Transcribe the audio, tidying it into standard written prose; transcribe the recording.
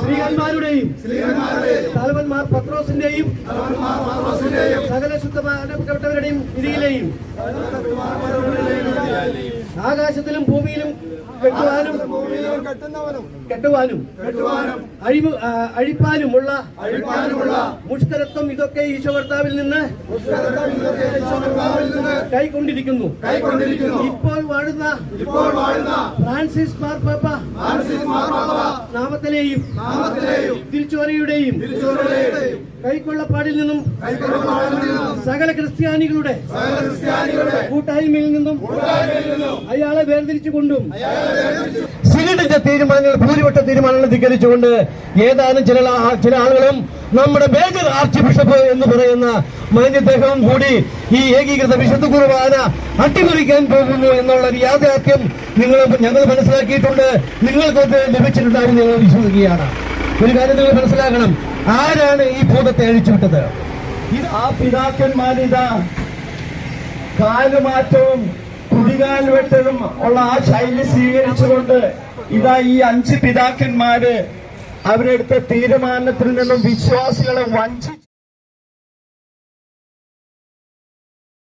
ശ്രീകന്മാരുടെയും തലവന്മാർ പത്രോസിന്റെയും സകല ശുദ്ധമാനപ്പെട്ടവരുടെയും വിധിയിലെയും ആകാശത്തിലും ഭൂമിയിലും കെട്ടുവാനും അഴിപ്പാനുമുള്ള മുഷ്കരത്വം ഇതൊക്കെ ഈശോ കർത്താവിൽ നിന്ന് കൈക്കൊണ്ടിരിക്കുന്നു. ഇപ്പോൾ വാഴുന്ന ഫ്രാൻസിസ് മാർപ്പാപ്പ നാമത്തിലെയും തിരിച്ചുവരയുടെയും കൈക്കൊള്ളപ്പാടിൽ നിന്നും സകല ക്രിസ്ത്യാനികളുടെ കൂട്ടായ്മയിൽ നിന്നും അയാളെ വേർതിരിച്ചുകൊണ്ടും സിനഡിന്റെ തീരുമാനങ്ങൾ ഭൂരിപക്ഷ തീരുമാനങ്ങൾ ധിക്കരിച്ചുകൊണ്ട് ഏതാനും ചില ആളുകളും നമ്മുടെ മേജർ ആർച്ച് ബിഷപ്പ് എന്ന് പറയുന്ന മാന്യദ്ദേഹവും കൂടി ഈ ഏകീകൃത വിശുദ്ധ കുർബാന അട്ടിമറിക്കാൻ പോകുന്നു എന്നുള്ള ഒരു യാഥാർത്ഥ്യം ഞങ്ങൾ മനസ്സിലാക്കിയിട്ടുണ്ട്. നിങ്ങൾക്കൊക്കെ ലഭിച്ചിട്ടുണ്ടാവും ഞങ്ങൾ വിശ്വസിക്കുകയാണ്. ഒരു കാര്യം നിങ്ങൾ മനസ്സിലാക്കണം, ആരാണ് ഈ ഭൂതത്തെ അഴിച്ചുവിട്ടത്? ആ പിതാക്കന്മാരിതാ കാലുമാറ്റവും കുതികാൽ വെട്ടലും ഉള്ള ആ ശൈലി സ്വീകരിച്ചുകൊണ്ട് ഇതാ ഈ 5 പിതാക്കന്മാര് അവരെടുത്ത തീരുമാനത്തിൽ നിന്നും വിശ്വാസികളെ വഞ്ചിച്ചു.